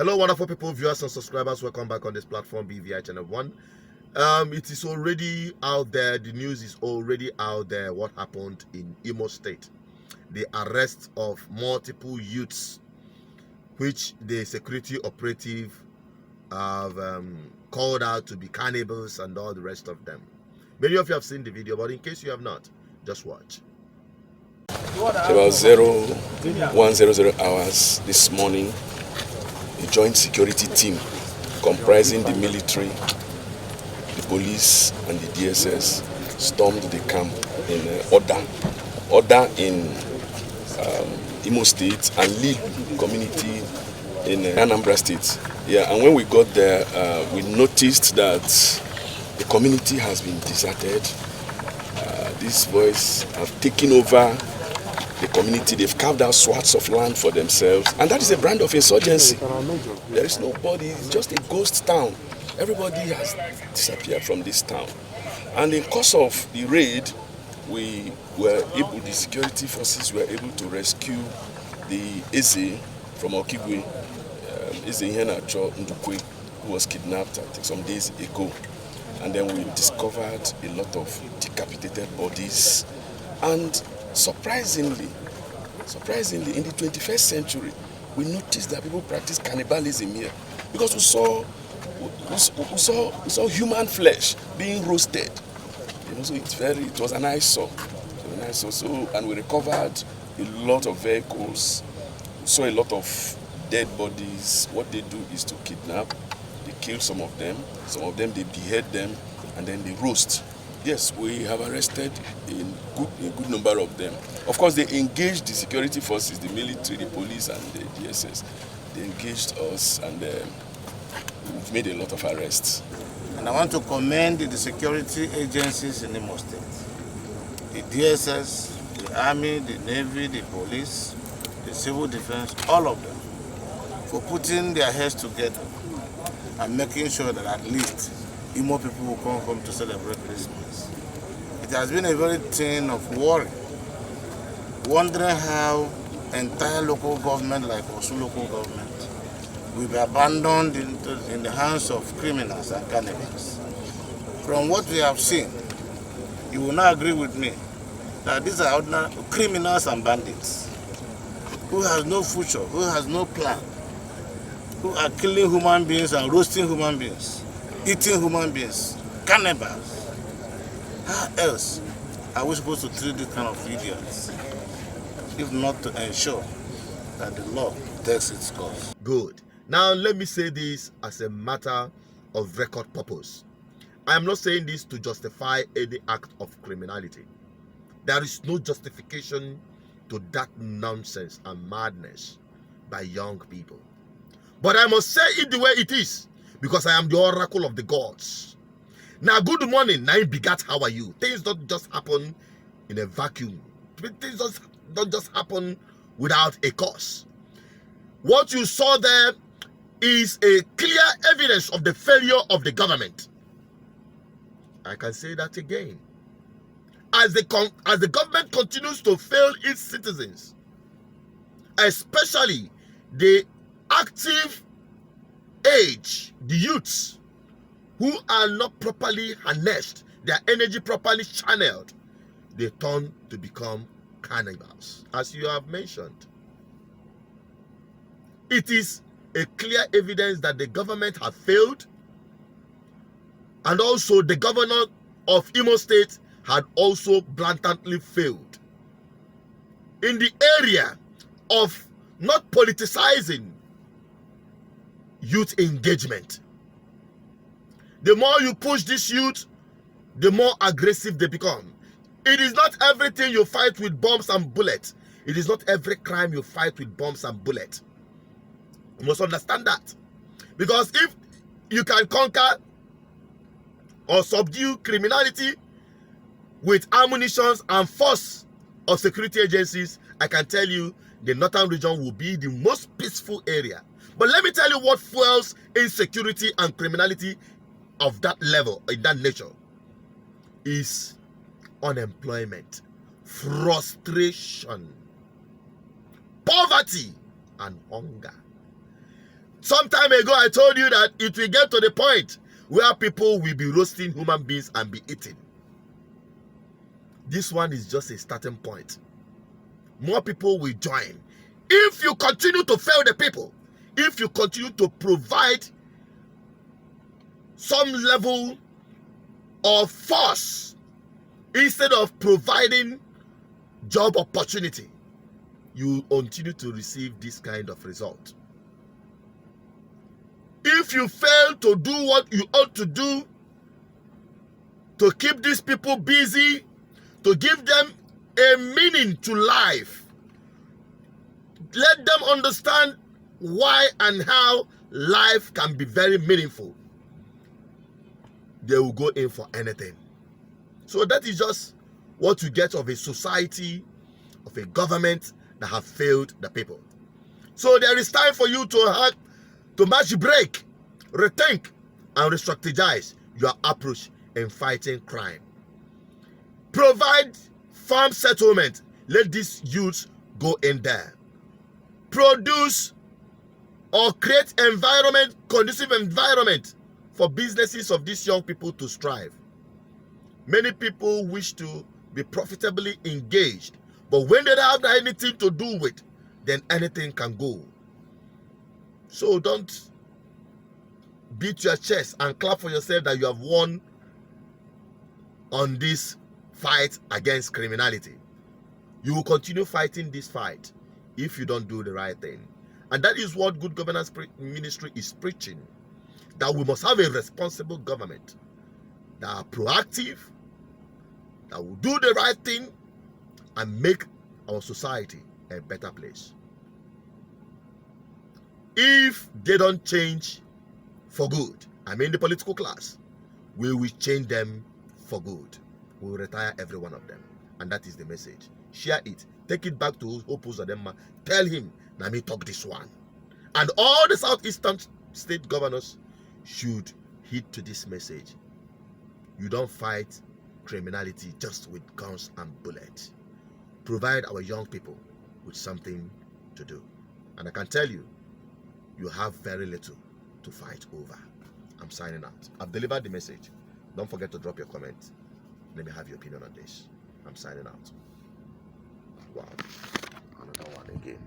Hello, wonderful people, viewers and subscribers. Welcome back on this platform, BVI Channel 1. It is already out there. The news is already out there. What happened in Imo State? The arrest of multiple youths, which the security operative have called out to be cannibals and all the rest of them. Many of you have seen the video, but in case you have not, just watch. About 0100 hours this morning, a joint security team comprising the military, the police and the DSS stormed the camp in Oda in Imo State and Lille community in Anambra State. Yeah, and when we got there, we noticed that the community has been deserted. These boys have taken over the community. They've carved out swaths of land for themselves, and that is a brand of insurgency. There is nobody, it's just a ghost town. Everybody has disappeared from this town. And in course of the raid, the security forces were able to rescue the Eze from Okigwe, Eze Ihenacho Ndukwe, who was kidnapped, I think, some days ago. And then we discovered a lot of decapitated bodies. And surprisingly, in the 21st century, we noticed that people practice cannibalism here, because we saw human flesh being roasted. You know, so it was an eyesore. And we recovered a lot of vehicles. We saw a lot of dead bodies. What they do is to kidnap. They kill some of them they behead them, and then they roast. Yes, we have arrested a good number of them. Of course, they engaged the security forces, the military, the police, and the DSS. They engaged us, and we've made a lot of arrests. And I want to commend the security agencies in Imo State, the DSS, the Army, the Navy, the police, the Civil Defense, all of them, for putting their heads together and making sure that at least Imo people will come home to celebrate Christmas. It has been a very thing of worry, wondering how entire local government, like Osun local government, will be abandoned in the hands of criminals and cannibals. From what we have seen, you will not agree with me that these are ordinary criminals and bandits who has no future, who has no plan, who are killing human beings and roasting human beings, eating human beings, cannibals. How else are we supposed to treat this kind of idiots, if not to ensure that the law takes its course? Good. Now, let me say this as a matter of record purpose. I am not saying this to justify any act of criminality. There is no justification to that nonsense and madness by young people. But I must say it the way it is, because I am the oracle of the gods. Now, good morning, Nine Begat, how are you? Things don't just happen in a vacuum. Things don't just happen without a cause. What you saw there is a clear evidence of the failure of the government. I can say that again. As the government continues to fail its citizens, especially the active age, the youths who are not properly harnessed, their energy properly channeled, they turn to become cannibals, as you have mentioned. It is a clear evidence that the government has failed, and also the governor of Imo State had also blatantly failed in the area of not politicizing youth engagement. The more you push this youth, the more aggressive they become. It is not everything you fight with bombs and bullets. It is not every crime you fight with bombs and bullets. You must understand that. Because if you can conquer or subdue criminality with ammunition and force of security agencies, I can tell you the northern region will be the most peaceful area. But let me tell you what fuels insecurity and criminality of that level, in that nature, is unemployment, frustration, poverty, and hunger. Some time ago, I told you that it will get to the point where people will be roasting human beings and be eaten. This one is just a starting point. More people will join. If you continue to fail the people, if you continue to provide some level of force instead of providing job opportunity, you continue to receive this kind of result. If you fail to do what you ought to do, to keep these people busy, to give them a meaning to life, let them understand why and how life can be very meaningful, they will go in for anything. So that is just what you get of a society, of a government that have failed the people. So there is time for you to match break, rethink, and re-strategize your approach in fighting crime. Provide farm settlement. Let these youths go in there. Produce or create conducive environment for businesses of these young people to strive. Many people wish to be profitably engaged, but when they don't have anything to do with, then anything can go. So don't beat your chest and clap for yourself that you have won on this fight against criminality. You will continue fighting this fight if you don't do the right thing. And that is what Good Governance Ministry is preaching, that we must have a responsible government that are proactive, that will do the right thing and make our society a better place. If they don't change for good, I mean the political class, we will change them for good. We will retire every one of them. And that is the message. Share it. Take it back to Hopelessness. Tell him, let me talk this one. And all the southeastern state governors should heed to this message. You don't fight criminality just with guns and bullets. Provide our young people with something to do. And I can tell you, you have very little to fight over. I'm signing out. I've delivered the message. Don't forget to drop your comment. Let me have your opinion on this. I'm signing out. Wow. Another one again.